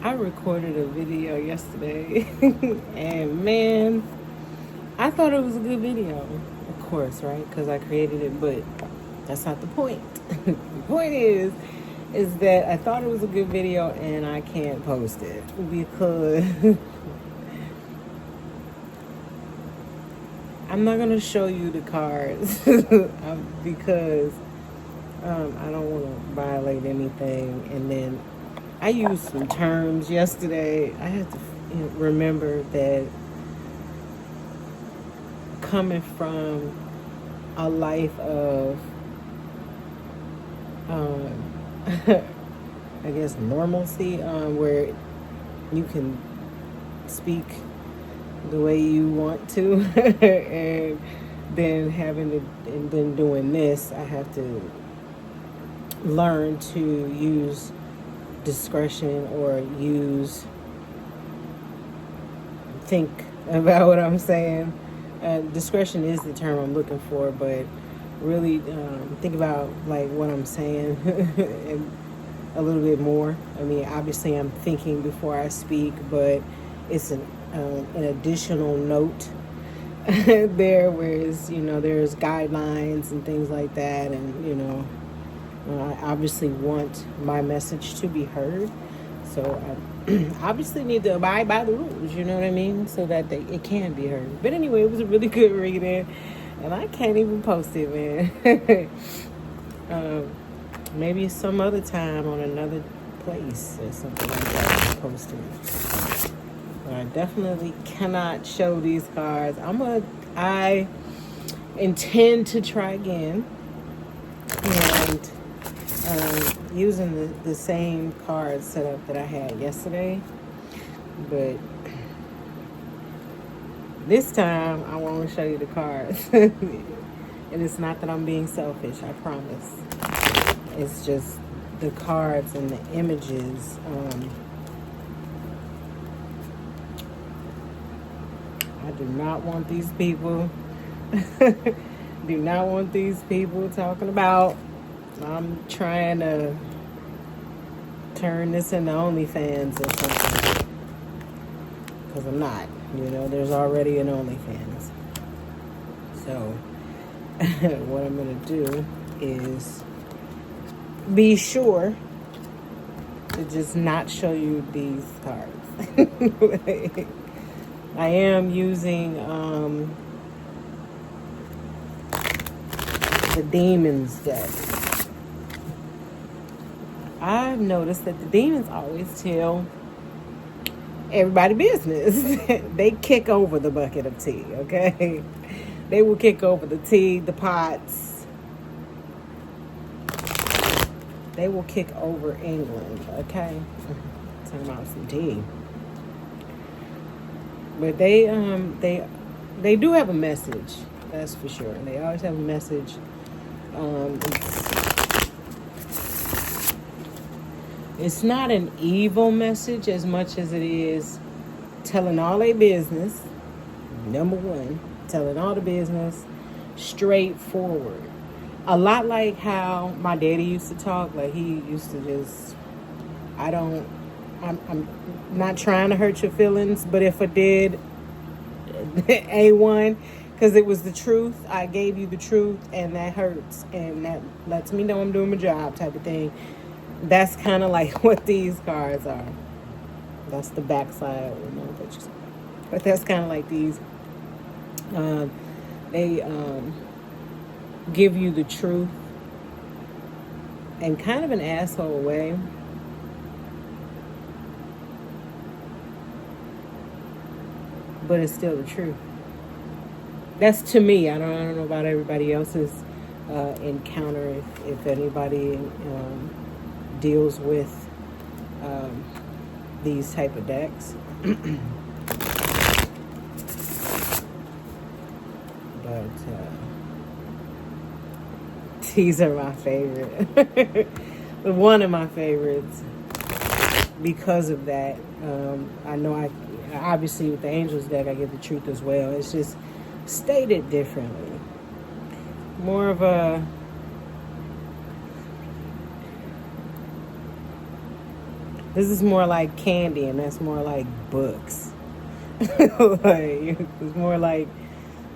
I recorded a video yesterday, and man, I thought it was a good video. Of course, right? Because I created it, but that's not the point. The point is that I thought it was a good video, and I can't post it because I'm not gonna show you the cards because I don't want to violate anything, and then I used some terms yesterday. I had to remember that coming from a life of, I guess, normalcy, where you can speak the way you want to, and then doing this, I have to learn to use discretion or think about what I'm saying. Discretion is the term I'm looking for, but really think about like what I'm saying and a little bit more. I mean, obviously I'm thinking before I speak, but it's an additional note there, whereas there's guidelines and things like that, and I obviously want my message to be heard, so I obviously need to abide by the rules, you know what I mean, so that it can be heard. But anyway, it was a really good reading, and I can't even post it, man. Maybe some other time on another place or something like that, I'll post it. I definitely cannot show these cards. I intend to try again, and using the same card setup that I had yesterday, but this time I won't show you the cards. And it's not that I'm being selfish, I promise. It's just the cards and the images. I do not want these people do not want these people talking about I'm trying to turn this into OnlyFans or something, because I'm not. There's already an OnlyFans. So what I'm going to do is be sure to just not show you these cards. I am using the Demons deck. I've noticed that the demons always tell everybody business. They kick over the bucket of tea, okay? They will kick over the tea, the pots. They will kick over England, okay? Talking about some tea. But they do have a message, that's for sure. They always have a message. It's not an evil message as much as it is telling all their business. Number one, telling all the business straightforward. A lot like how my daddy used to talk. Like, he used to just, I'm not trying to hurt your feelings, but if I did, A1, because it was the truth. I gave you the truth, and that hurts, and that lets me know I'm doing my job, type of thing. That's kind of like what these cards are. That's the backside, but that's kind of like these. They give you the truth in kind of an asshole way. But it's still the truth. That's to me. I don't know about everybody else's encounter. If anybody deals with these type of decks, but these are my favorite. One of my favorites because of that. I know I obviously with the Angels deck I get the truth as well. It's just stated differently. More of a This is more like candy, and that's more like books. Like, it's more like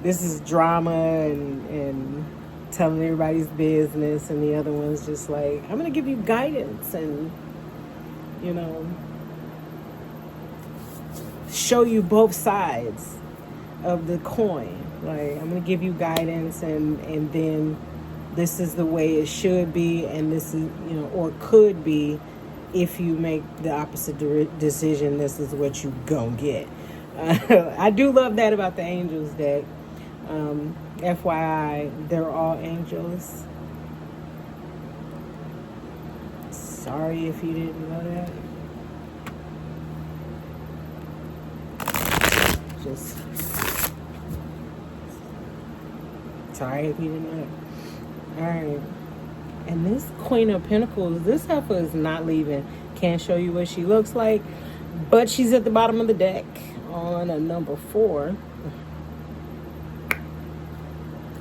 this is drama and telling everybody's business, and the other one's just like, I'm gonna give you guidance and, you know, show you both sides of the coin. Like, I'm gonna give you guidance, and then this is the way it should be, and this is, you know, or could be, if you make the opposite decision, this is what you gonna get. I do love that about the angels deck. FYI, they're all angels. Sorry if you didn't know that. Just sorry if you didn't know that. Alright. And this Queen of Pentacles, this heifer is not leaving. Can't show you what she looks like, but she's at the bottom of the deck on a number 4.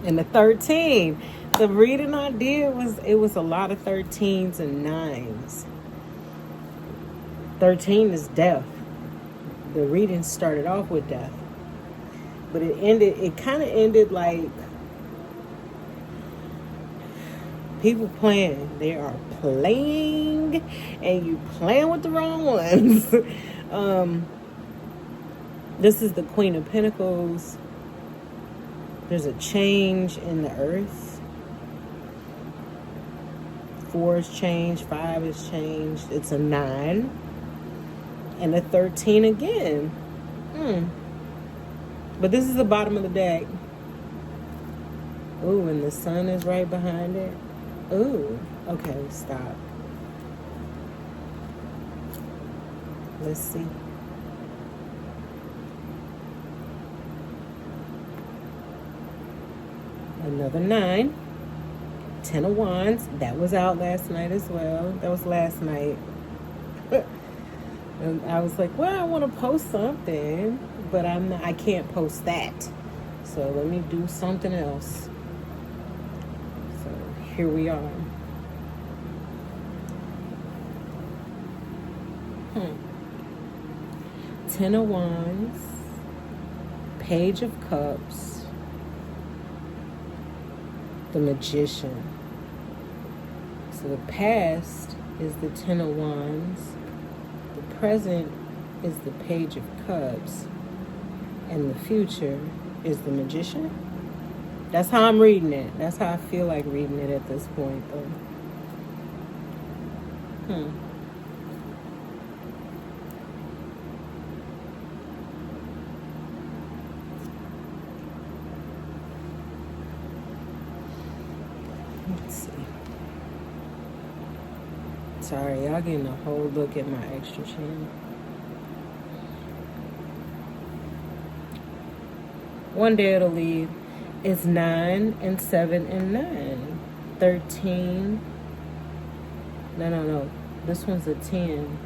And the 13. The reading I did was a lot of 13s and 9s. 13 is death. The reading started off with death. But it kind of ended like people playing. They are playing, and you playing with the wrong ones. This is the Queen of Pentacles. There's a change in the earth. 4 is changed. 5 is changed. It's a 9. And a 13 again. But this is the bottom of the deck. Ooh, and the sun is right behind it. Ooh. Okay, stop. Let's see. Another 9. 10 of Wands. That was out last night as well. That was last night. And I was like, well, I want to post something, but I can't post that. So let me do something else. So here we are. 10 of Wands. Page of Cups. The Magician. So the past is the 10 of Wands. The present is the Page of Cups. And the future is the Magician. That's how I'm reading it. That's how I feel like reading it at this point, though. Let's see. Sorry, y'all getting a whole look at my extra chin. One day it'll leave. It's 9 and 7 and 9. 13. No. This one's a 10.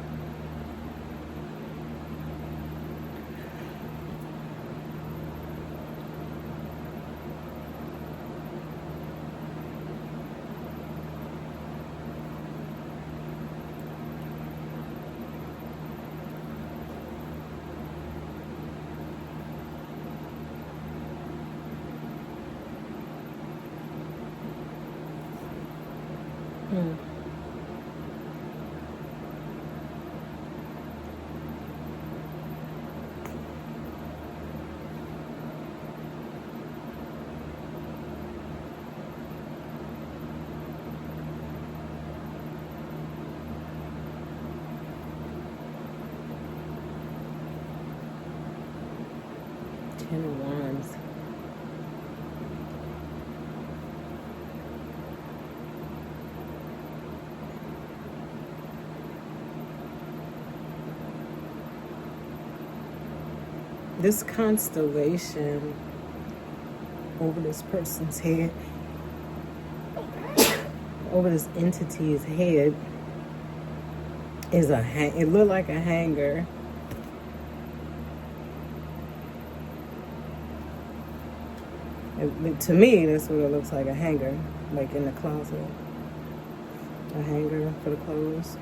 Ten of Wands. This constellation over this person's head, over this entity's head, is it looked like a hanger. To me, that's what it looks like, a hanger, like in the closet. A hanger for the clothes.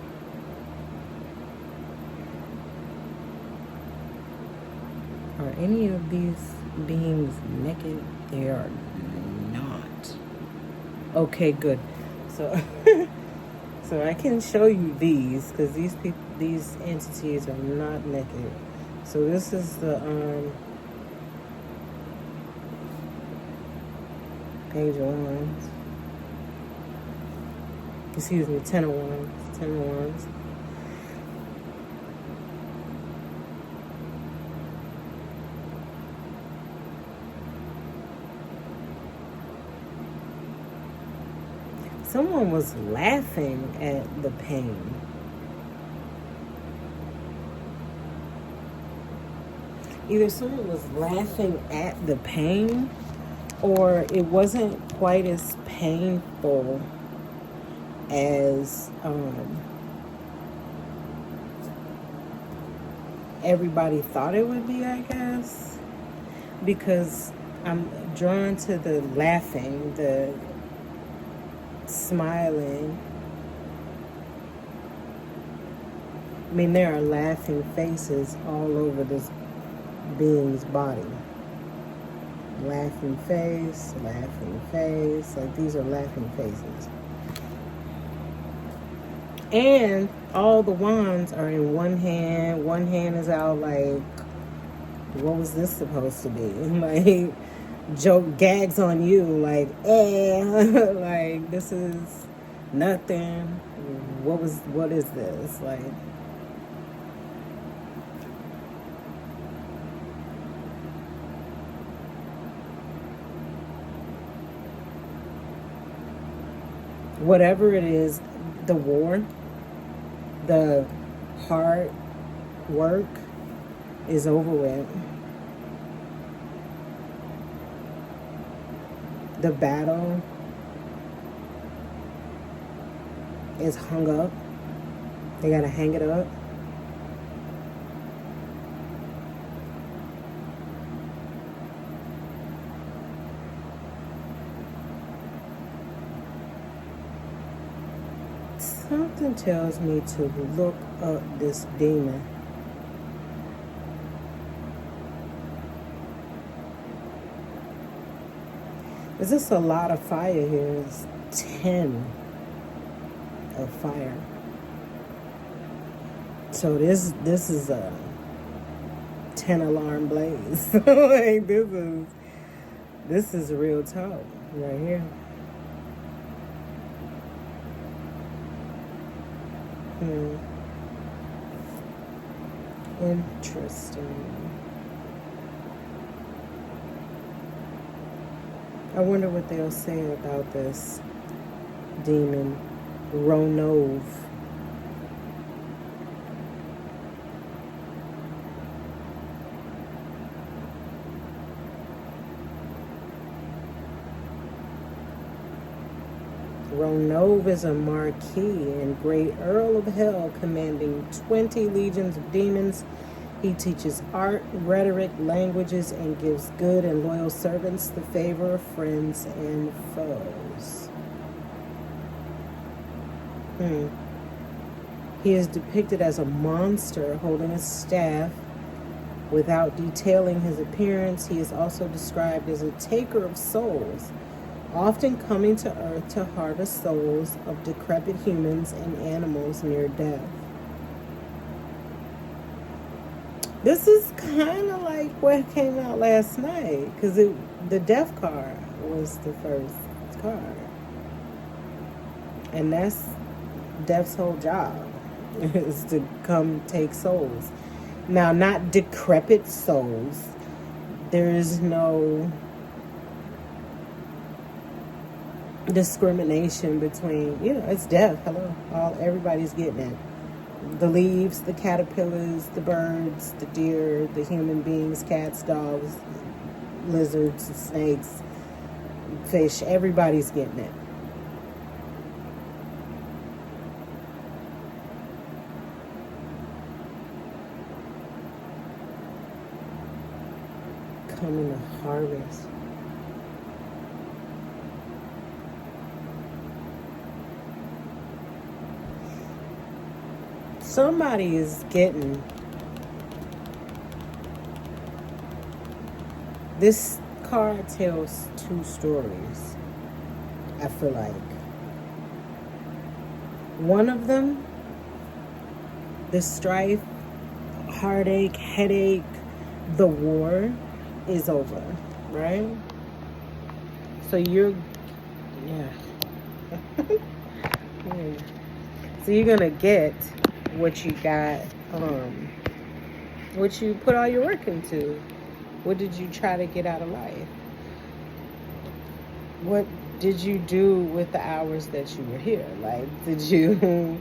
Are any of these beings naked? They are not. Okay, good. So, so I can show you these because these people, these entities are not naked. So this is the Page of Wands. Excuse me, Ten of Wands. Ten of Wands. Someone was laughing at the pain. Either someone was laughing at the pain, or it wasn't quite as painful as everybody thought it would be, I guess. Because I'm drawn to the laughing, the smiling. I mean, there are laughing faces all over this being's body. Laughing face, laughing face. Like, these are laughing faces. And all the wands are in one hand. One hand is out like, what was this supposed to be? Like, joke gags on you, like, like, this is nothing. What is this? Like, whatever it is, the war, the hard work is over with. The battle is hung up. They gotta hang it up. Something tells me to look up this demon. Is this a lot of fire here? It's 10 of fire. So this is a 10 alarm blaze. Like, this is real talk right here. Interesting. I wonder what they'll say about this demon, Ronov. Ronov is a marquis and great Earl of Hell, commanding 20 legions of demons. He teaches art, rhetoric, languages, and gives good and loyal servants the favor of friends and foes. He is depicted as a monster holding a staff. Without detailing his appearance, he is also described as a taker of souls, often coming to Earth to harvest souls of decrepit humans and animals near death. This is kind of like what came out last night, because the death card was the first card. And that's death's whole job, is to come take souls. Now, not decrepit souls. There is no discrimination between, it's death. Hello. Everybody's getting it. The leaves, the caterpillars, the birds, the deer, the human beings, cats, dogs, lizards, snakes, fish, everybody's getting it. Coming to harvest. Somebody is getting This card tells two stories, I feel like. One of them, the strife, heartache, headache, the war is over, right? So you're, yeah. So you're gonna get what you got, what you put all your work into. What did you try to get out of life? What did you do with the hours that you were here? Like, did you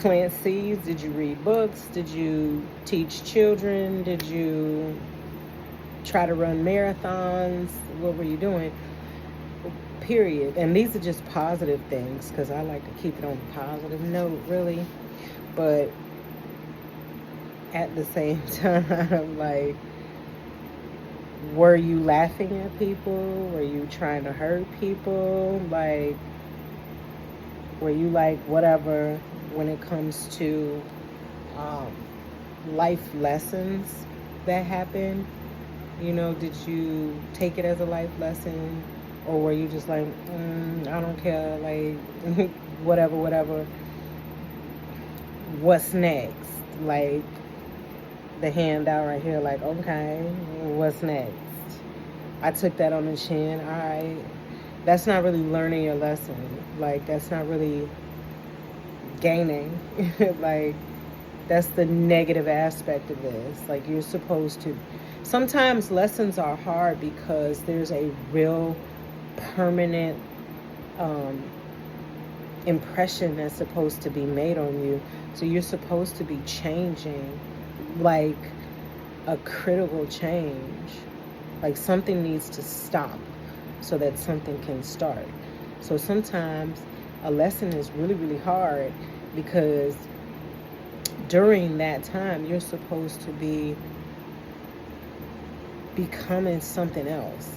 plant seeds? Did you read books? Did you teach children? Did you try to run marathons? What were you doing? Period. And these are just positive things, because I like to keep it on a positive note, really. But at the same time, like, were you laughing at people? Were you trying to hurt people? Like, were you like whatever when it comes to life lessons that happen? You know, did you take it as a life lesson? Or were you just like, I don't care, like, whatever. What's next? Like, the handout right here, like, okay, what's next? I took that on the chin. All right. That's not really learning your lesson. Like, that's not really gaining. Like, that's the negative aspect of this. Like, you're supposed to, sometimes lessons are hard because there's a real permanent impression that's supposed to be made on you. So you're supposed to be changing, like a critical change. Like, something needs to stop so that something can start. So sometimes a lesson is really, really hard because during that time you're supposed to be becoming something else,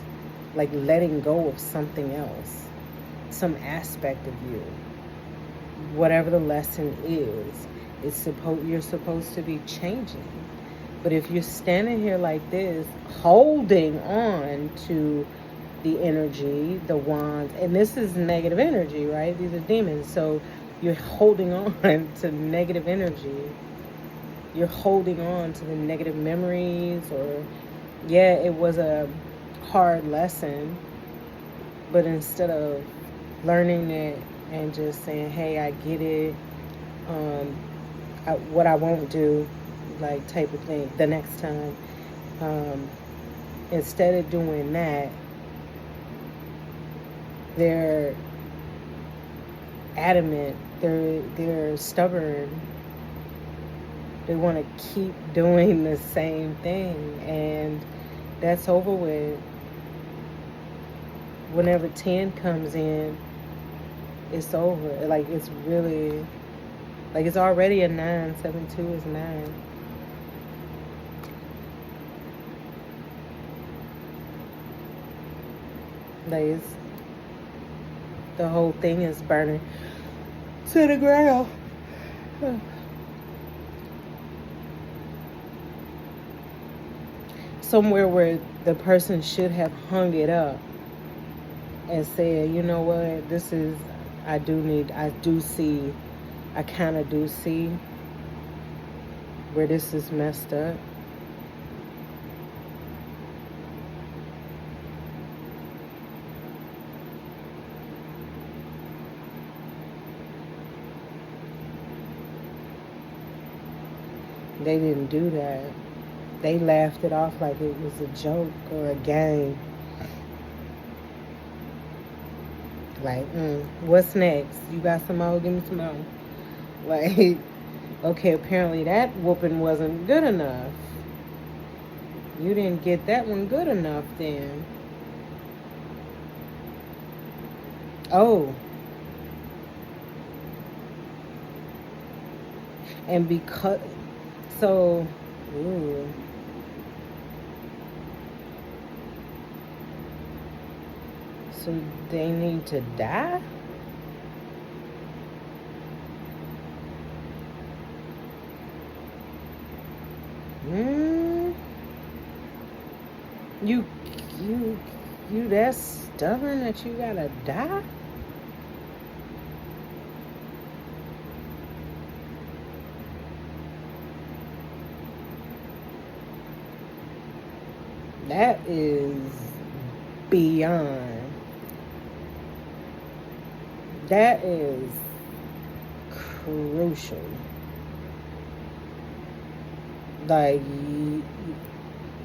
like letting go of something else, some aspect of you. Whatever the lesson is, you're supposed to be changing. But if you're standing here like this, holding on to the energy, the wands, and this is negative energy, right? These are demons. So you're holding on to negative energy. You're holding on to the negative memories, or, yeah, it was a hard lesson, but instead of learning it and just saying, hey, I get it, what I won't do, like, type of thing, the next time, instead of doing that, they're adamant, they're stubborn, they want to keep doing the same thing, and that's over with. Whenever 10 comes in, it's over. Like, it's really, like, it's already a 9. 7 2 is 9. Like, it's, the whole thing is burning to the ground. Somewhere where the person should have hung it up and said, you know what, this is, I kind of do see where this is messed up. They didn't do that. They laughed it off like it was a joke or a game. Like, what's next? You got some more? Give me some more. Like, okay, apparently that whooping wasn't good enough. You didn't get that one good enough then. Oh. And because, so, ooh. So they need to die? You, you, you that stubborn that you gotta die? That is beyond. That is crucial. Like,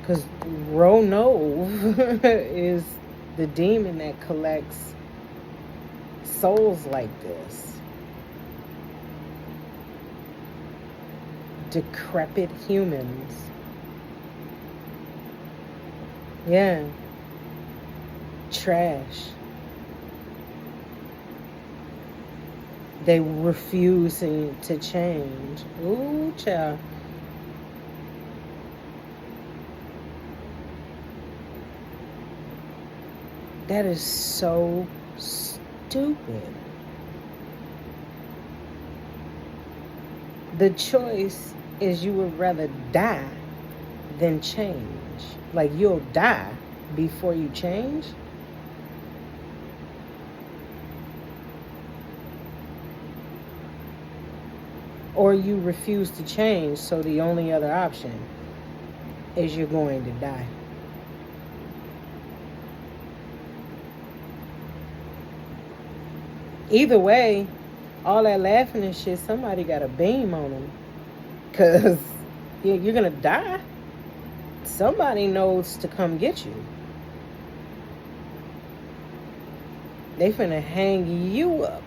because Ronov is the demon that collects souls like this. Decrepit humans. Yeah. Trash. They refusing to change. Ooh, child. That is so stupid. The choice is you would rather die than change. Like, you'll die before you change. Or you refuse to change, so the only other option is you're going to die. Either way, all that laughing and shit, somebody got a beam on them. Because you're going to die. Somebody knows to come get you. They finna hang you up.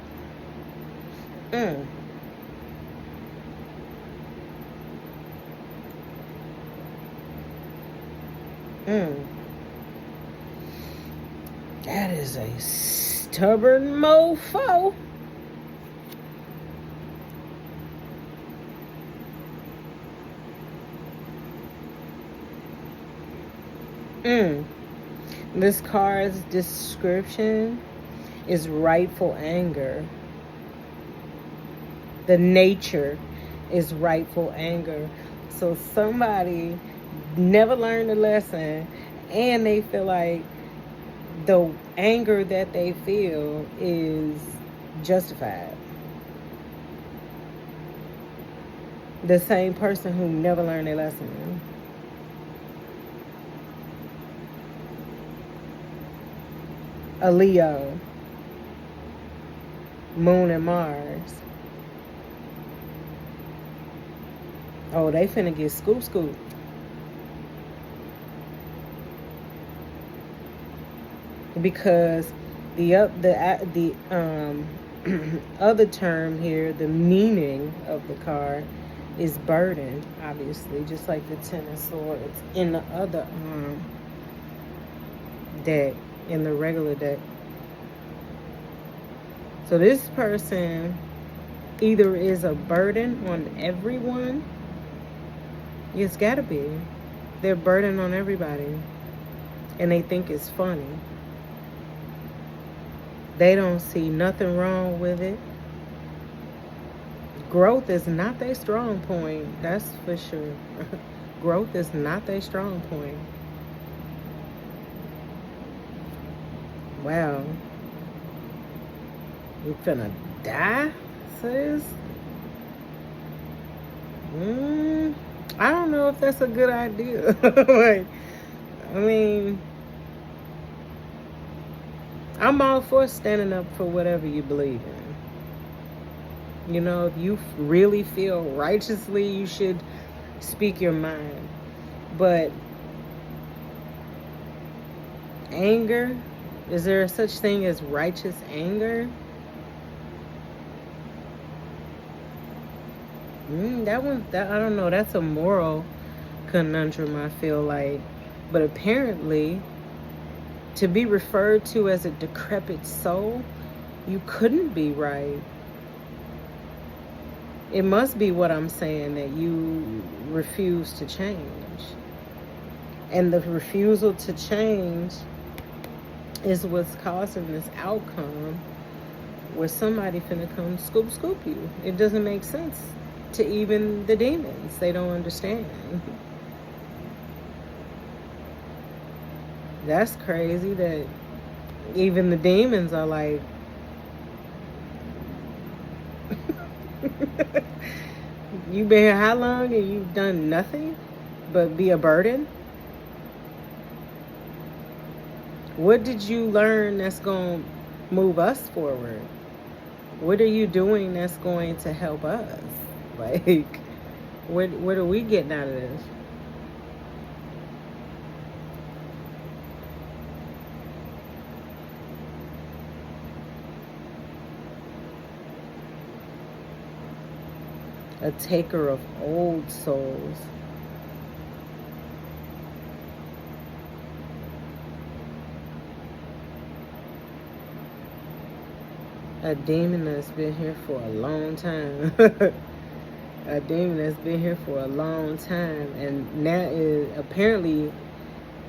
That is a stubborn mofo. This card's description is rightful anger. The nature is rightful anger. So somebody never learned a lesson, and they feel like the anger that they feel is justified. The same person who never learned a lesson. A Leo, Moon and Mars. Oh, they finna get scoop. Because the other term here, the meaning of the card is burden, obviously, just like the Ten of Swords in the other deck, in the regular deck. So this person either is a burden on everyone. It's gotta be. They're a burden on everybody. And they think it's funny. They don't see nothing wrong with it. Growth is not their strong point. That's for sure. Growth is not their strong point. Wow. You finna die, sis? I don't know if that's a good idea. Like, I mean, I'm all for standing up for whatever you believe in. You know, if you really feel righteously, you should speak your mind. But anger, is there such thing as righteous anger? That I don't know. That's a moral conundrum, I feel like. But apparently, to be referred to as a decrepit soul, you couldn't be right. It must be what I'm saying, that you refuse to change. And the refusal to change is what's causing this outcome where somebody finna come scoop you. It doesn't make sense to even the demons. They don't understand. That's crazy that even the demons are like, you've been here how long and you've done nothing but be a burden? What did you learn that's going to move us forward? What are you doing that's going to help us? Like, what are we getting out of this? A taker of old souls. A demon that's been here for a long time. A demon that's been here for a long time, and now apparently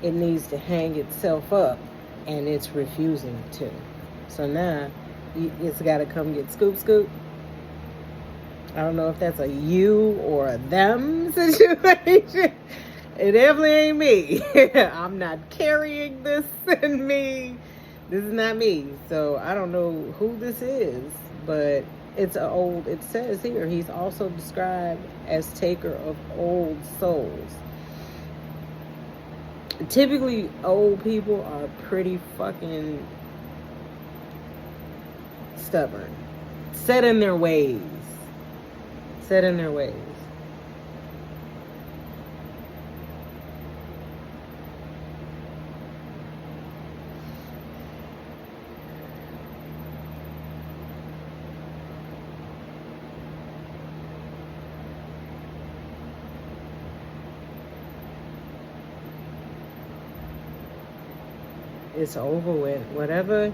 it needs to hang itself up, and it's refusing to. So now it's got to come get scoop. I don't know if that's a you or a them situation. It definitely ain't me. I'm not carrying this in me. This is not me. So I don't know who this is, but it says here, he's also described as taker of old souls. Typically, old people are pretty fucking stubborn. Set in their ways. It's over with. Whatever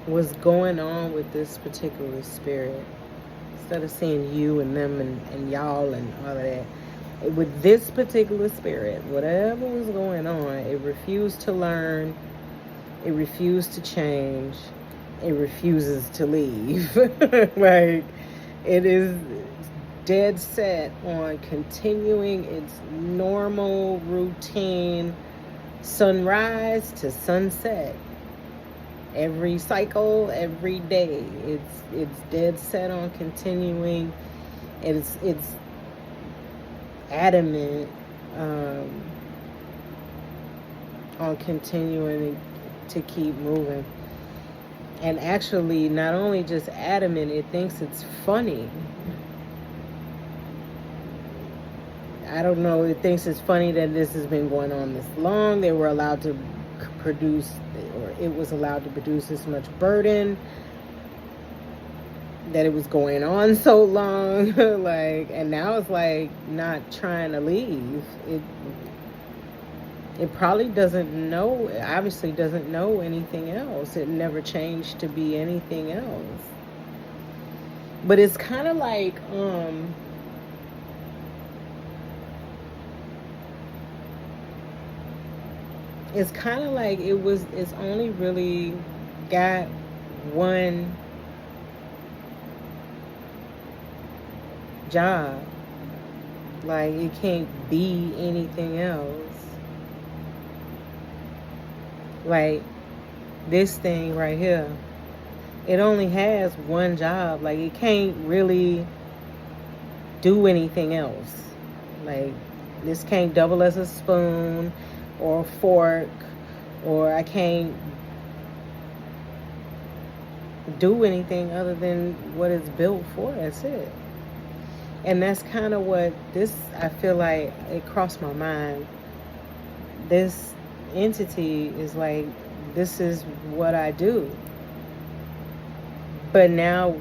was going on with this particular spirit, instead of saying you and them and y'all and all of that, with this particular spirit, whatever was going on, it refused to learn, it refused to change, it refuses to leave. Like, it is dead set on continuing its normal routine, sunrise to sunset, every cycle, every day. It's dead set on continuing. It's adamant on continuing to keep moving. And actually, not only just adamant, it thinks it's funny. I don't know, it thinks it's funny that this has been going on this long. They were allowed to produce, or it was allowed to produce this much burden, that it was going on so long. Like, and now it's like not trying to leave. It probably doesn't know, obviously doesn't know anything else. It never changed to be anything else. But it's kind of like, it's kind of like it's only really got one job. Like, it can't be anything else. Like, this thing right here, it only has one job. Like, it can't really do anything else. Like, this can't double as a spoon or a fork, or I can't do anything other than what it's built for. That's it. And that's kind of what this, I feel like it crossed my mind. This entity is like, this is what I do. But now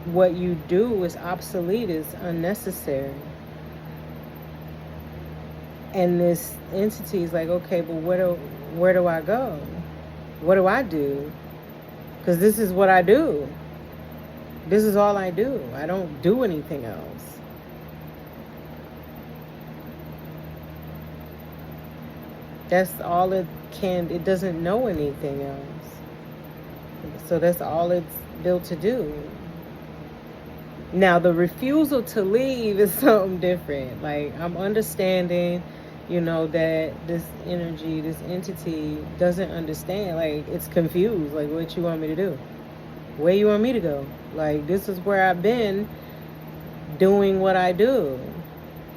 what you do is obsolete, is unnecessary. And this entity is like, okay, but where do I go? What do I do? Because this is what I do. This is all I do. I don't do anything else. That's all it can. It doesn't know anything else. So that's all it's built to do. Now, the refusal to leave is something different. Like, I'm understanding that this energy, this entity doesn't understand. Like, it's confused. Like, what you want me to do? Where you want me to go? Like, this is where I've been doing what I do.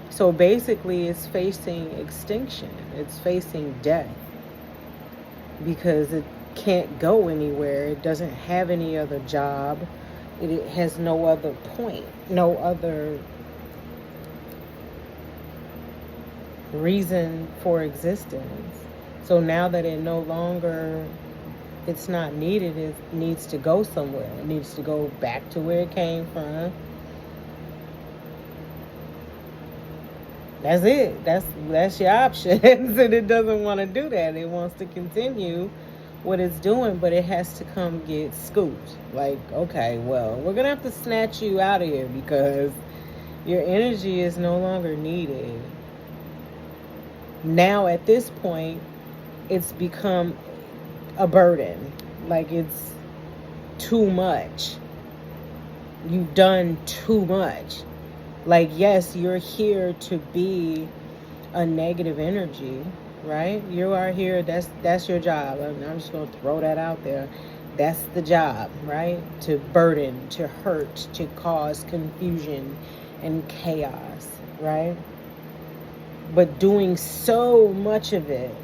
So basically, it's facing extinction. It's facing death because it can't go anywhere. It doesn't have any other job. It has no other point, no other reason for existence. So now that it's not needed, it needs to go somewhere. It needs to go back to where it came from. That's it. That's your option. And it doesn't want to do that. It wants to continue what it's doing, but it has to come get scooped. Like, okay, well, we're going to have to snatch you out of here because your energy is no longer needed. Now, at this point, it's become a burden. Like, it's too much. You've done too much. Like, yes, you're here to be a negative energy, right? You are here. That's your job. I'm just going to throw that out there. That's the job, right? To burden, to hurt, to cause confusion and chaos, right? But doing so much of it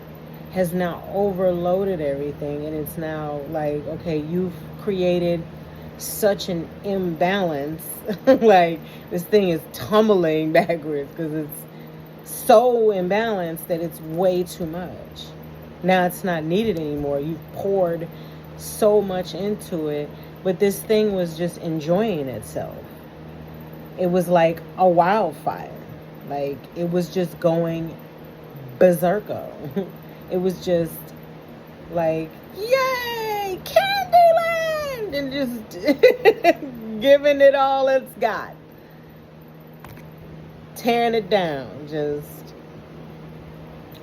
has now overloaded everything. And it's now like, okay, you've created such an imbalance. Like, this thing is tumbling backwards because it's so imbalanced that it's way too much. Now it's not needed anymore. You've poured so much into it, but this thing was just enjoying itself. It was like a wildfire. Like, it was just going berserko. It was just like, yay, Candyland, and just giving it all it's got, tearing it down. Just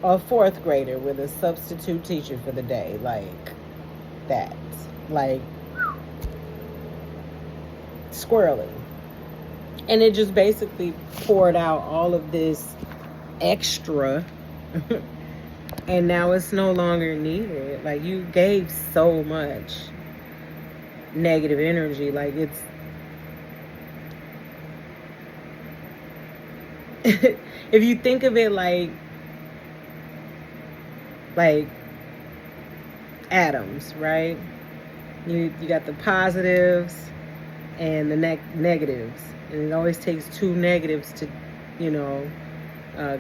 a fourth grader with a substitute teacher for the day, like that, like squirrely. And it just basically poured out all of this extra. And now it's no longer needed. Like, you gave so much negative energy. Like, it's if you think of it like atoms, right? You got the positives and the negatives. And it always takes two negatives to,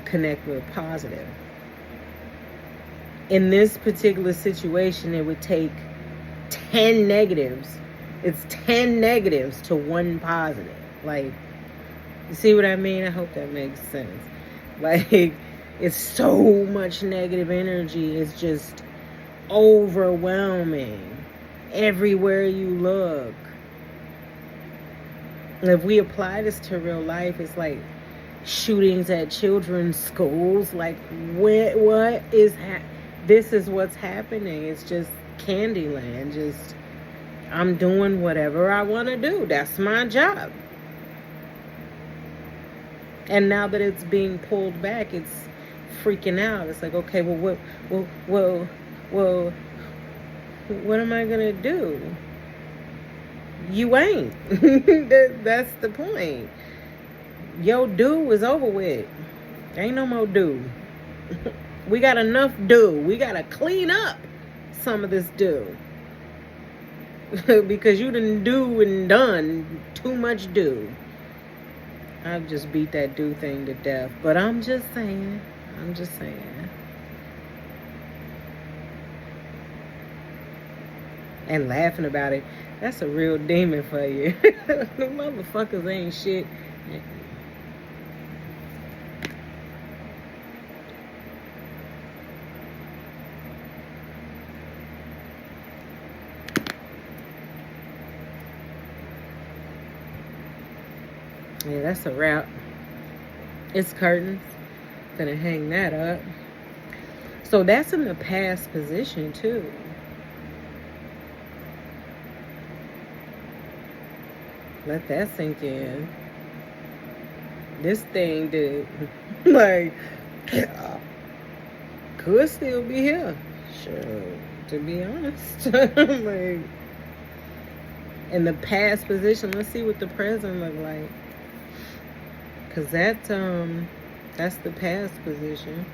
connect with a positive. In this particular situation, it would take 10 negatives. It's 10 negatives to one positive. Like, you see what I mean? I hope that makes sense. Like, it's so much negative energy. It's just overwhelming everywhere you look. If we apply this to real life, it's like shootings at children's schools. Like, what is this is what's happening. It's just Candyland. Just, I'm doing whatever I want to do. That's my job. And now that it's being pulled back, it's freaking out. It's like, okay, well, what am I gonna do? You ain't. That's the point. Your due is over with. Ain't no more due. We got enough due. We gotta clean up some of this due. Because you done do and done too much due. I've just beat that due thing to death. But I'm just saying. And laughing about it. That's a real demon for you. The motherfuckers ain't shit. Yeah, that's a wrap. It's curtains. Gonna hang that up. So that's in the past position too. Let that sink in. This thing did, like, could still be here. Sure, to be honest. Like, in the past position, let's see what the present look like. Cause that's the past position.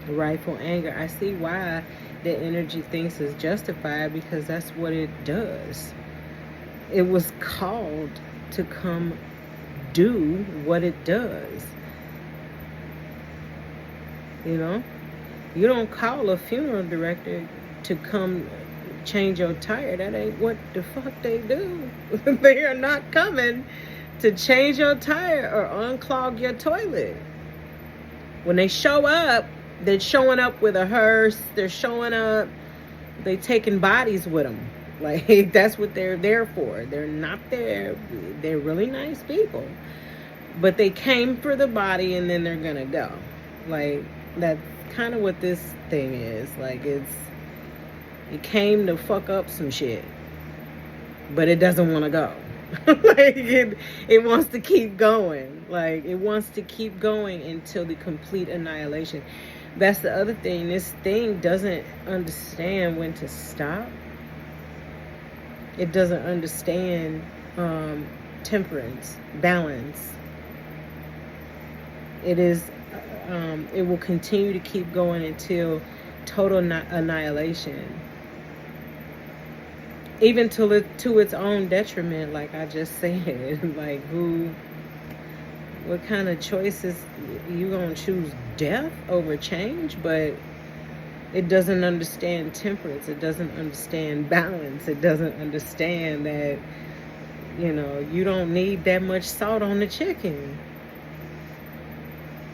Rightful anger. I see why the energy thinks is justified, because that's what it does. It was called to come do what it does. You know? You don't call a funeral director to come change your tire. That ain't what the fuck they do. They are not coming to change your tire or unclog your toilet. When they show up, they're showing up with a hearse. They're showing up. They taking bodies with them. Like, that's what they're there for. They're not there. They're really nice people. But they came for the body and then they're going to go. Like, that's kind of what this thing is. Like, it came to fuck up some shit. But it doesn't want to go. Like, it wants to keep going. Like, it wants to keep going until the complete annihilation. That's the other thing. This thing doesn't understand when to stop. It doesn't understand temperance, balance. It will continue to keep going until total annihilation. Even to its own detriment, like I just said. Like, what kind of choices? You gonna choose death over change? But it doesn't understand temperance. It doesn't understand balance. It doesn't understand that, you don't need that much salt on the chicken.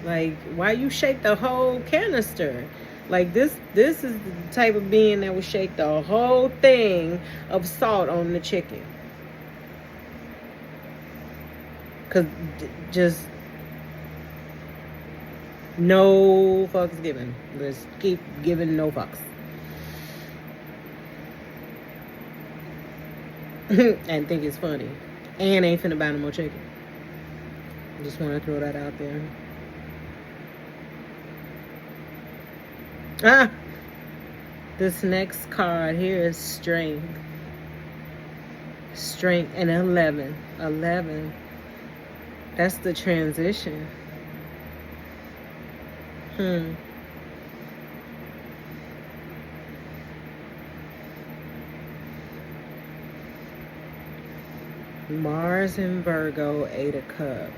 Like, why you shake the whole canister? Like, this is the type of being that would shake the whole thing of salt on the chicken. Because just no fucks given. Let's keep giving no fucks. And think it's funny. And ain't finna buy no more chicken. Just want to throw that out there. This next card here is strength. Strength and 11. 11. That's the transition. Mars in Virgo, 8 of Cups.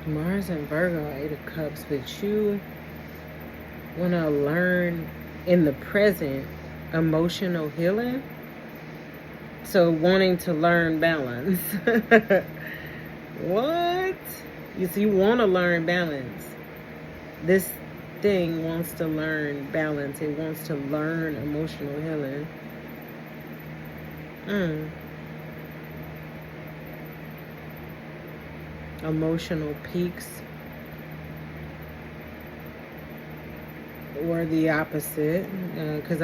Mars and Virgo, 8 of Cups, but you want to learn in the present emotional healing. So wanting to learn balance. What? You see, you want to learn balance. This thing wants to learn balance. It wants to learn emotional healing. Emotional peaks, or the opposite, because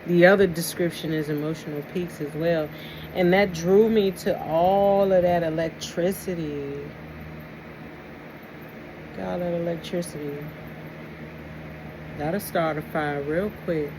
the other description is emotional peaks as well, and that drew me to all of that electricity. All that electricity. That'll start a fire real quick.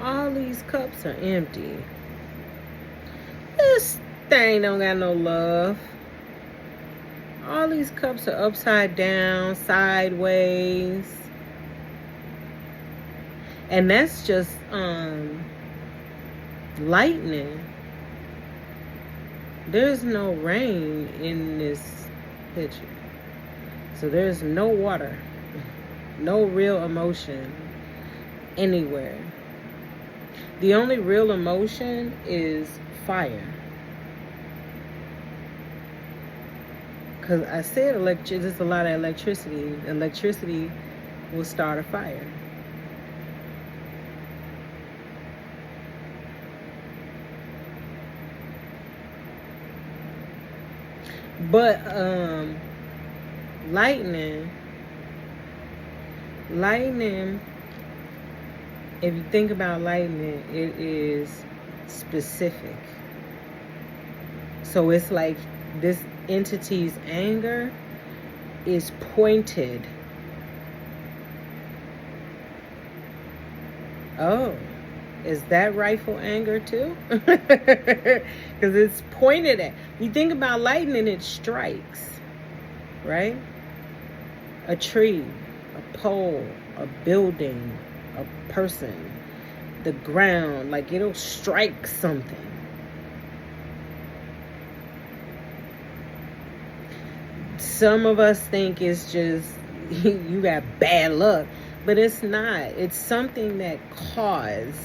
All these cups are empty. This thing don't got no love. All these cups are upside down, sideways. And that's just lightning. There's no rain in this picture. So there's no water. No real emotion anywhere. The only real emotion is fire. Because I said there's a lot of electricity. Electricity will start a fire. But lightning, if you think about lightning, it is specific. So it's like this entity's anger is pointed. Oh, is that rightful anger too? Because it's pointed at. You think about lightning, it strikes, right? A tree, a pole, a building, a person, the ground, like it'll strike something. Some of us think it's just you got bad luck, but it's not. It's something that causes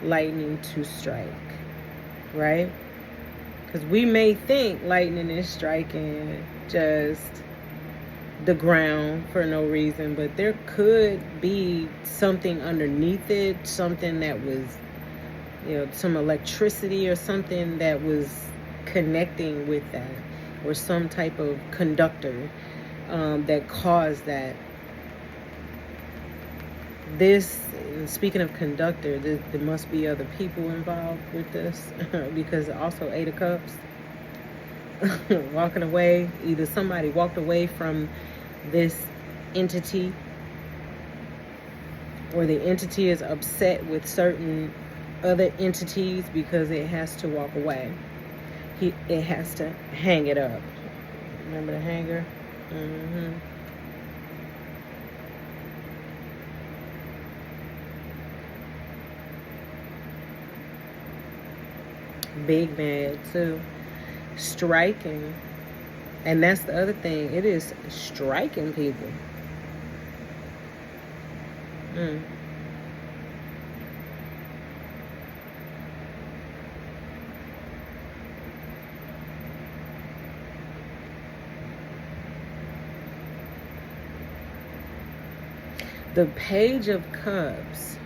lightning to strike, right? Because we may think lightning is striking just the ground for no reason, but there could be something underneath it, something that was, some electricity or something that was connecting with that, or some type of conductor that caused that. Speaking of conductor, there must be other people involved with this because also 8 of Cups walking away. Either somebody walked away from this entity, or the entity is upset with certain other entities because it has to walk away. It has to hang it up. Remember the hanger? Mm-hmm. Big mad too. Striking. And that's the other thing. It is striking people. The Page of Cups.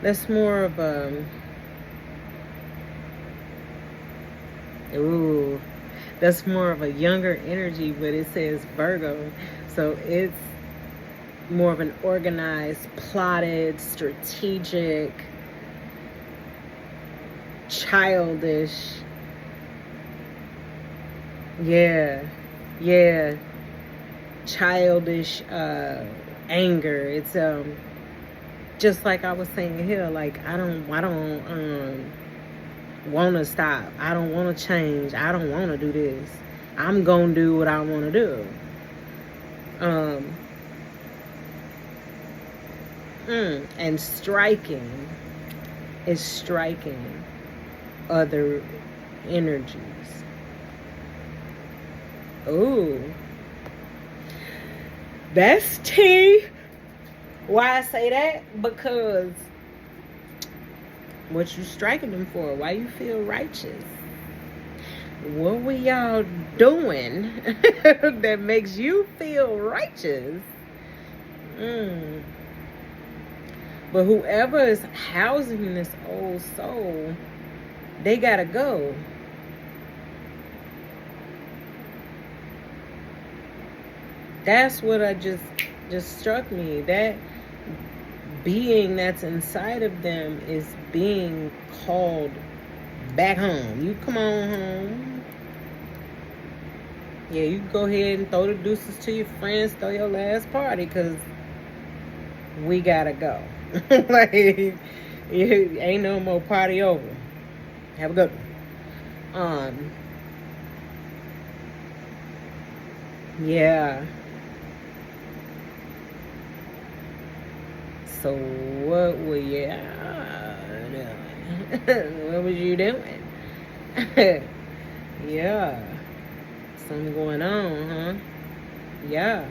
That's more of that's more of a younger energy, but it says Virgo. So it's more of an organized, plotted, strategic, childish. Yeah. Childish anger. It's just like I was saying here, like I don't want to stop. I don't want to change. I don't want to do this. I'm going to do what I want to do. And striking is striking other energies. Ooh. That's tea. Why I say that? Because what you striking them for? Why you feel righteous? What were y'all doing that makes you feel righteous? But whoever is housing this old soul, they gotta go. That's what just struck me. That being that's inside of them is being called back home. You come on home. Yeah, you go ahead and throw the deuces to your friends, throw your last party, because we gotta go. Like, ain't no more party over. Have a good one. Yeah. So what were you doing? What was you doing? Yeah. Something going on, huh? Yeah.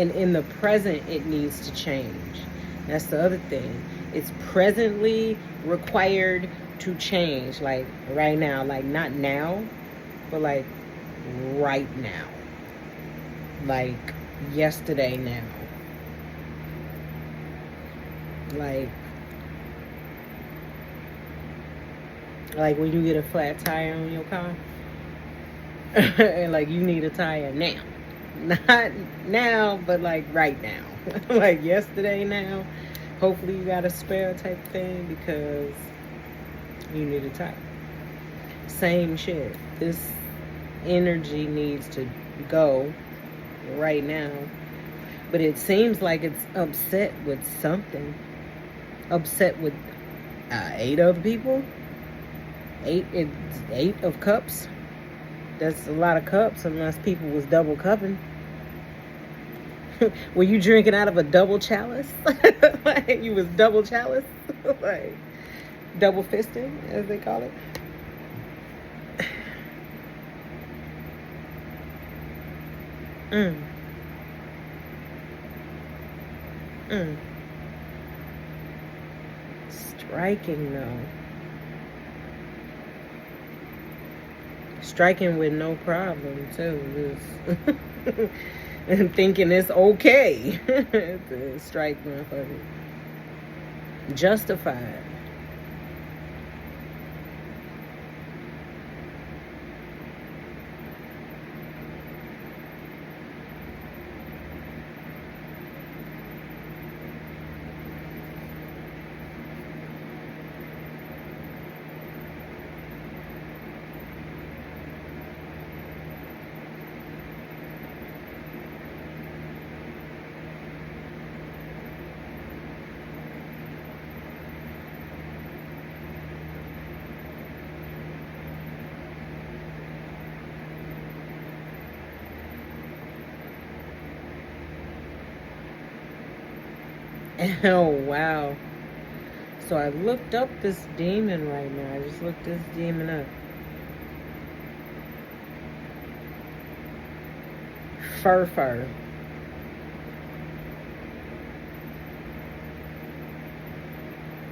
And in the present, it needs to change. That's the other thing. It's presently required to change, like right now, like not now, but like right now, like yesterday now, like when you get a flat tire on your car and like you need a tire now, not now, but like right now. Like yesterday now. Hopefully you got a spare type thing because you need a tire. Same shit. This energy needs to go right now. But it seems like it's upset with something. Upset with 8 other people. 8 of cups. That's a lot of cups unless people was double cupping. Were you drinking out of a double chalice? Like you was double chalice? Like double fisting, as they call it. Striking though. Striking with no problem too. And thinking it's okay to strike motherfuckers. Justified. Oh, wow. So I looked up this demon right now. I just looked this demon up. Fur.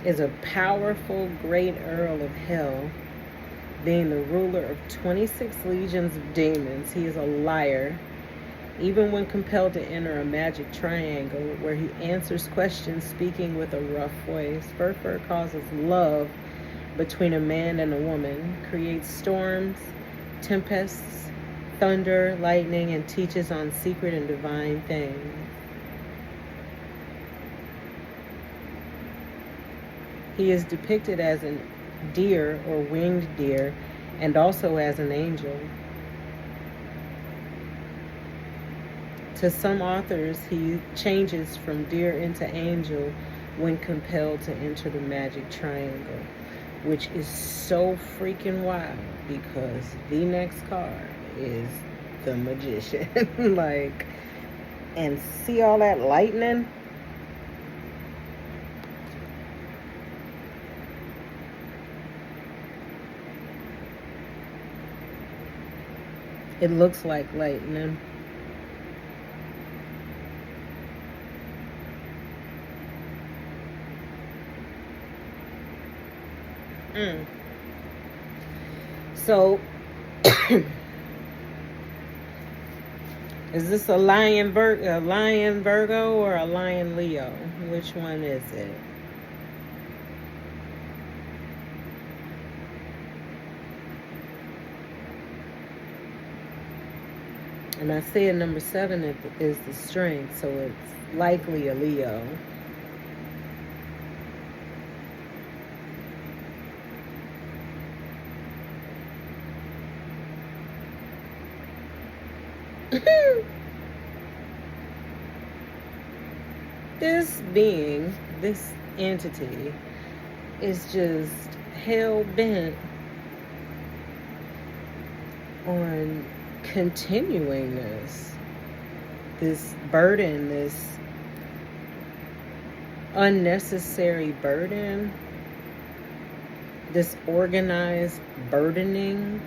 Is a powerful great earl of hell, being the ruler of 26 legions of demons. He is a liar, even when compelled to enter a magic triangle where he answers questions speaking with a rough voice. Fur causes love between a man and a woman, creates storms, tempests, thunder, lightning, and teaches on secret and divine things. He is depicted as a deer or winged deer, and also as an angel. To some authors, he changes from deer into angel when compelled to enter the magic triangle, which is so freaking wild because the next card is the magician. Like, and see all that lightning? It looks like lightning. So, is this a lion Virgo or a lion Leo? Which one is it? And I see number 7 is the strength, so it's likely a Leo. This being, this entity, is just hell-bent on continuing this burden, this unnecessary burden, this organized burdening.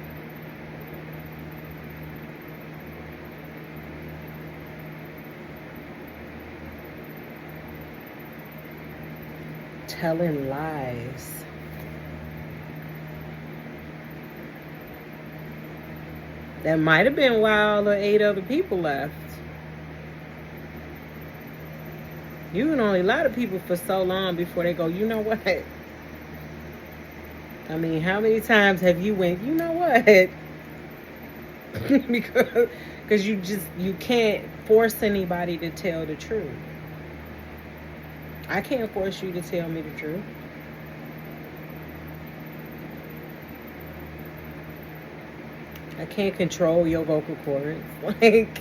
telling lies. That might have been why all the 8 other people left. You can only lie to people for so long before they go, you know what? I mean, how many times have you went, you know what? because you can't force anybody to tell the truth. I can't force you to tell me the truth. I can't control your vocal cords. Like,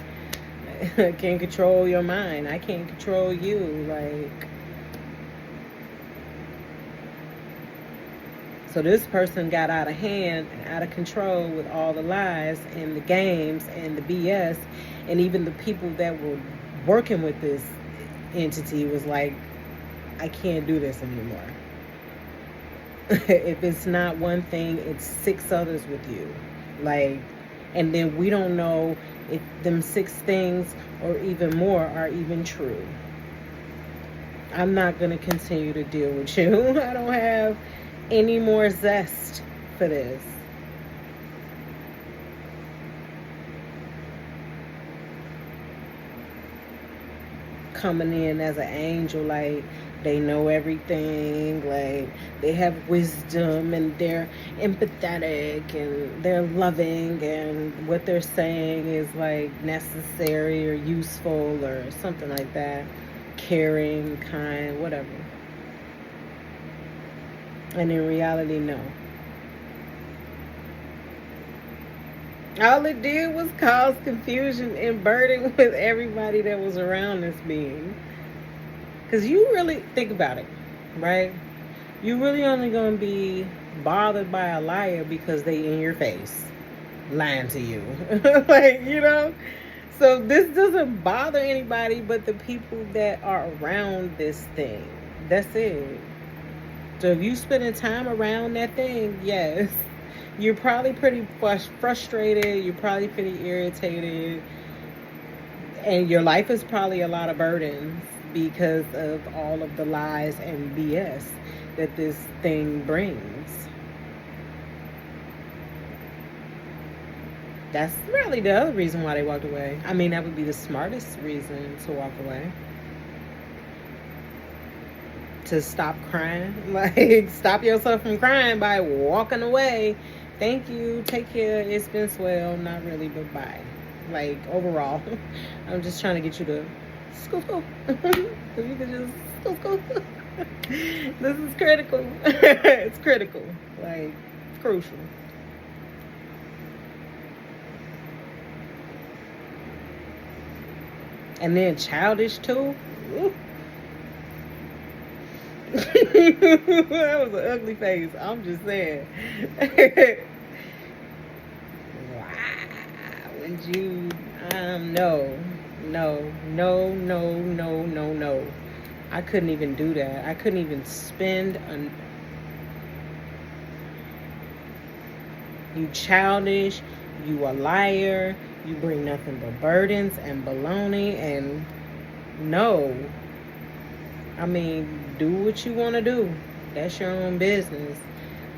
I can't control your mind. I can't control you. Like, so this person got out of hand, out of control with all the lies and the games and the BS. And even the people that were working with this entity was like, I can't do this anymore. If it's not one thing, it's 6 others with you. Like, and then we don't know if them 6 things or even more are even true. I'm not going to continue to deal with you. I don't have any more zest for this. Coming in as an angel, like they know everything, like they have wisdom and they're empathetic and they're loving and what they're saying is like necessary or useful or something like that, caring, kind, whatever. And in reality, no. All it did was cause confusion and burden with everybody that was around this being. Because you really, think about it, right? You really only going to be bothered by a liar because they in your face lying to you. Like, you know? So this doesn't bother anybody but the people that are around this thing. That's it. So if you spending time around that thing, yes, you're probably pretty frustrated. You're probably pretty irritated. And your life is probably a lot of burdens because of all of the lies and BS that this thing brings. That's really the other reason why they walked away. I mean, that would be the smartest reason to walk away. To stop crying. Like, stop yourself from crying by walking away. Thank you. Take care. It's been swell. Not really, but bye. Like, overall, I'm just trying to get you to school. If you could just school. This is critical. It's critical. Like, crucial. And then childish too. That was an ugly face. I'm just saying. Wow. Would you? No. I couldn't even do that. I couldn't even spend You childish. You a liar. You bring nothing but burdens and baloney and no. I mean, do what you want to do. That's your own business.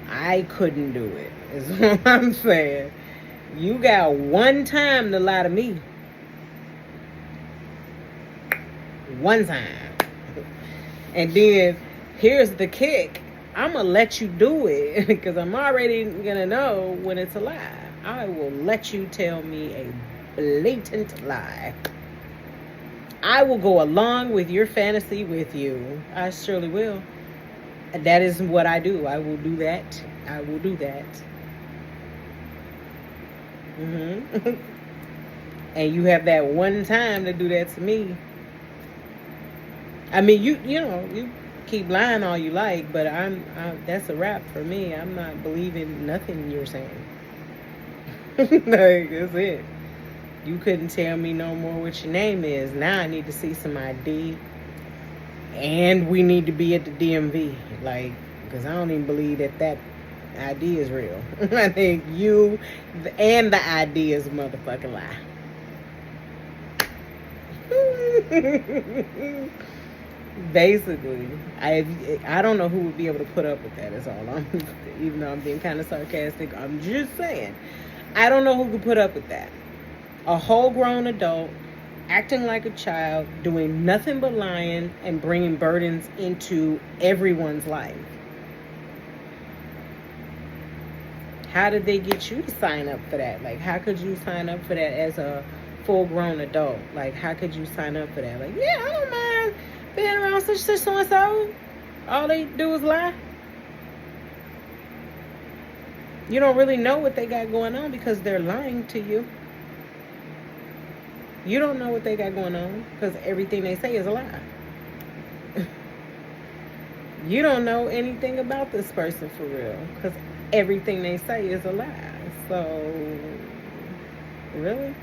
I couldn't do it, is what I'm saying. You got one time to lie to me. One time. And then, here's the kick. I'm going to let you do it because I'm already going to know when it's a lie. I will let you tell me a blatant lie. I will go along with your fantasy with you. I surely will. That is what I do. I will do that. I will do that. And you have that one time to do that to me. I mean, you know, you keep lying all you like, but that's a wrap for me. I'm not believing nothing you're saying. Like, that's it. You couldn't tell me no more what your name is. Now I need to see some ID. And we need to be at the DMV. Like, because I don't even believe that ID is real. I think you and the ID is a motherfucking lie. Basically, I don't know who would be able to put up with that. Is all I'm. Even though I'm being kind of sarcastic, I'm just saying. I don't know who could put up with that. A whole grown adult acting like a child, doing nothing but lying and bringing burdens into everyone's life. How did they get you to sign up for that? Like, how could you sign up for that as a full-grown adult? Like, how could you sign up for that? Like, yeah, I don't mind being around such so and so. All they do is lie. You don't really know what they got going on because they're lying to you. You don't know what they got going on because everything they say is a lie. You don't know anything about this person for real because everything they say is a lie. So, really?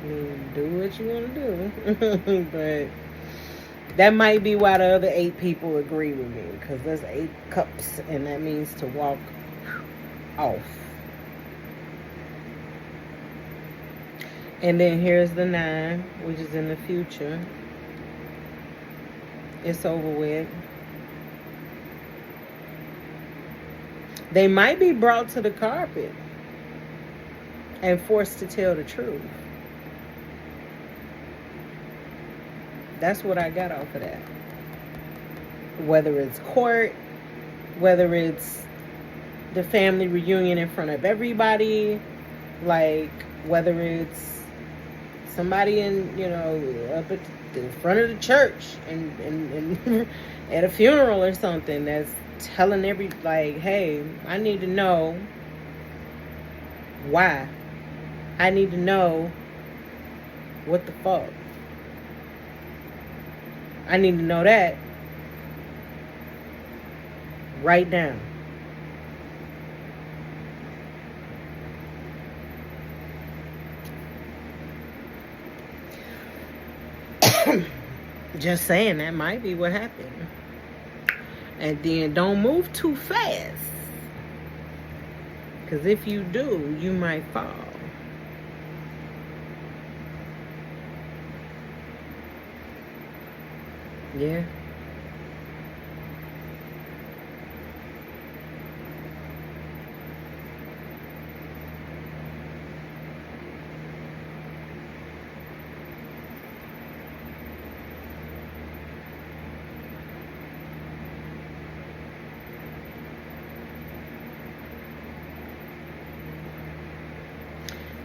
I mean, do what you want to do. But that might be why the other 8 people agree with me, because there's 8 cups and that means to walk off. And then here's the 9, which is in the future. It's over with. They might be brought to the carpet and forced to tell the truth. That's what I got off of that. Whether it's court, whether it's the family reunion in front of everybody, like whether it's somebody in, up at the front of the church and at a funeral or something that's telling hey, I need to know why. I need to know what the fuck. I need to know that right now. Just saying, that might be what happened. And then don't move too fast, because if you do, you might fall. Yeah.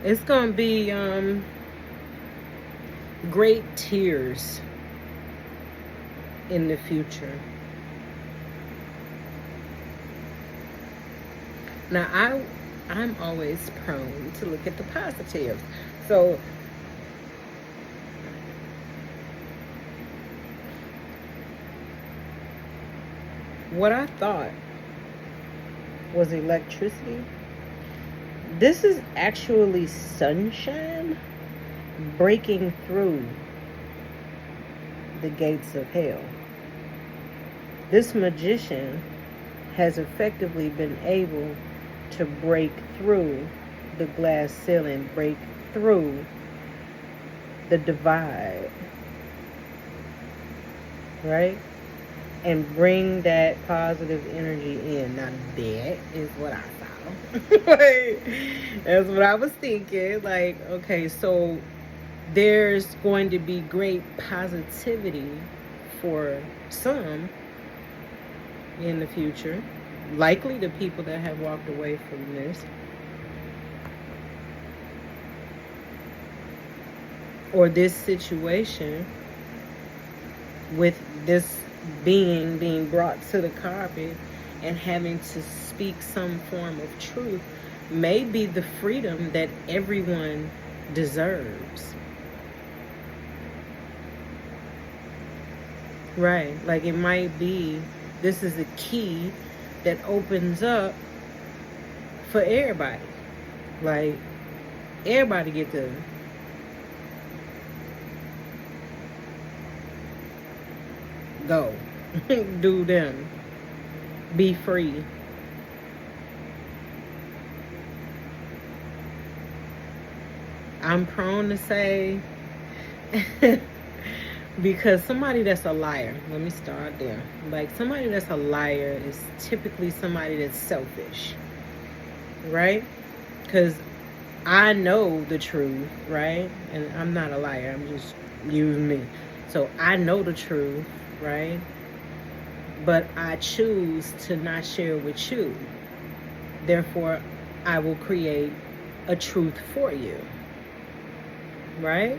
It's gonna be great tears in the future. Now I'm always prone to look at the positives. So what I thought was electricity, this is actually sunshine breaking through the gates of hell. This magician has effectively been able to break through the glass ceiling, break through the divide, right? And bring that positive energy in. Now that is what I thought. That's what I was thinking. Like, okay, so there's going to be great positivity for some in the future. Likely the people that have walked away from this. Or this situation with this being brought to the carpet and having to speak some form of truth may be the freedom that everyone deserves. Right. Like it might be, this is a key that opens up for everybody. Like everybody get to go. Do them. Be free. I'm prone to say Because somebody that's a liar, let me start there. Like, somebody that's a liar is typically somebody that's selfish, right? Because I know the truth, right? And I'm not a liar, I'm just using me. So I know the truth, right? But I choose to not share with you. Therefore, I will create a truth for you, right?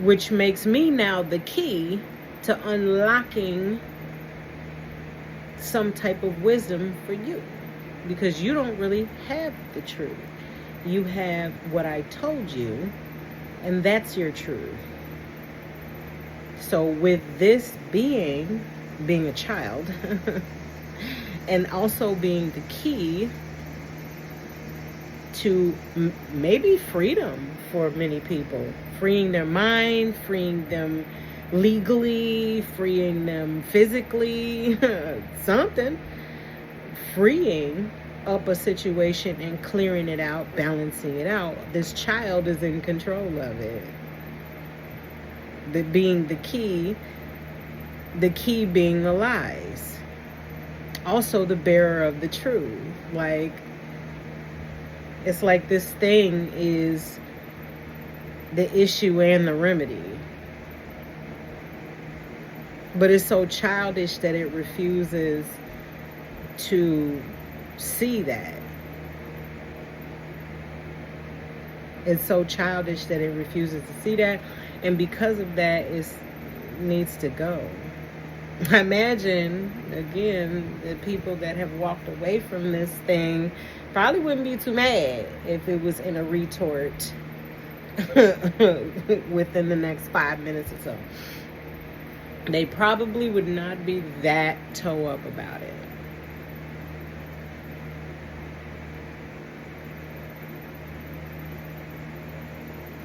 Which makes me now the key to unlocking some type of wisdom for you, because you don't really have the truth. You have what I told you, and that's your truth. So with this being a child, and also being the key to maybe freedom for many people, freeing their mind, freeing them legally, freeing them physically, something, freeing up a situation and clearing it out, balancing it out. This child is in control of it. Being the key being the lies. Also the bearer of the truth. Like, it's like this thing is the issue and the remedy. But it's so childish that it refuses to see that. It's so childish that it refuses to see that. And because of that, it needs to go. I imagine, again, the people that have walked away from this thing probably wouldn't be too mad if it was in a retort within the next 5 minutes or so. They probably would not be that toe up about it.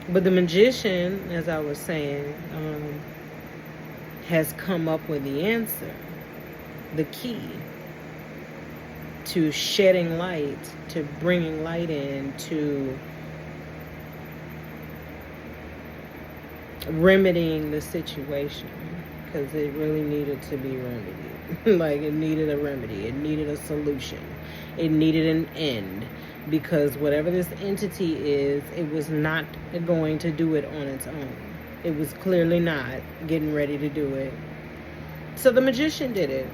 But the magician, as I was saying, has come up with the answer, the key to shedding light, to bringing light in, to remedying the situation, because it really needed to be remedied. Like, it needed a remedy, it needed a solution, it needed an end, because whatever this entity is, it was not going to do it on its own. It was clearly not getting ready to do it. So the magician did it.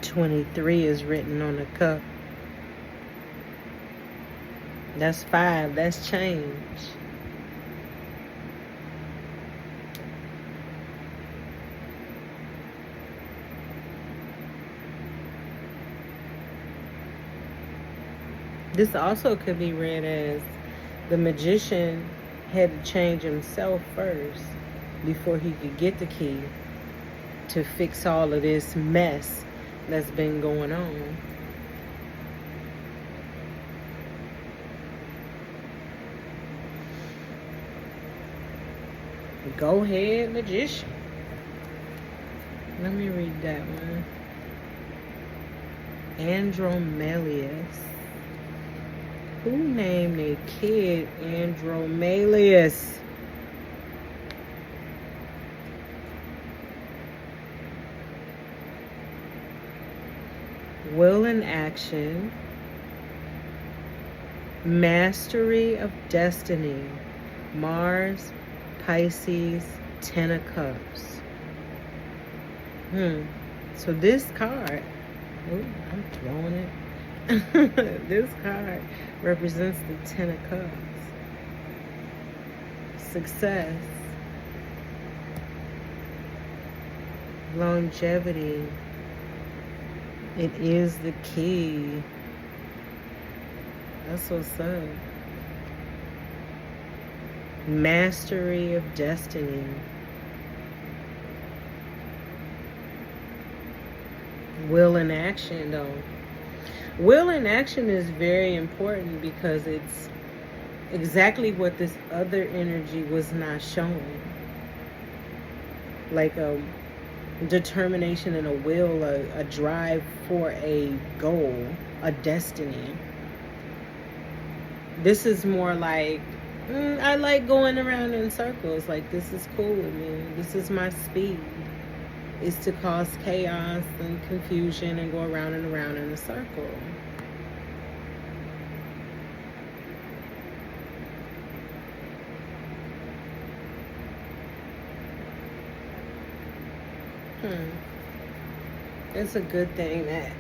"23 is written on the cup. That's 5. That's change. This also could be read as the magician had to change himself first before he could get the key to fix all of this mess that's been going on. Go ahead, magician. Let me read that one. Andromelius. Who named a kid Andromelius? Will and action. Mastery of destiny. Mars, Pisces, 10 of Cups. So this card, I'm throwing it. This card represents the 10 of Cups. Success. Longevity. It is the key. That's what's up. Mastery of destiny. Will and action, though. Will in action is very important because it's exactly what this other energy was not showing. Like a determination and a will, a drive for a goal, a destiny. This is more like, I like going around in circles. Like, this is cool with me. This is my speed. Is to cause chaos and confusion and go around and around in a circle. It's a good thing that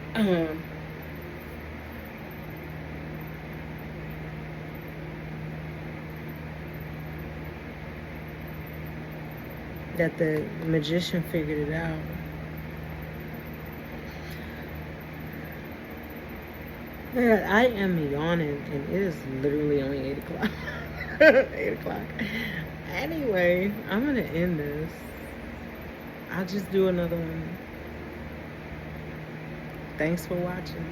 that the magician figured it out. Yeah, I am yawning, and it is literally only 8 o'clock. 8 o'clock. Anyway, I'm going to end this. I'll just do another one. Thanks for watching.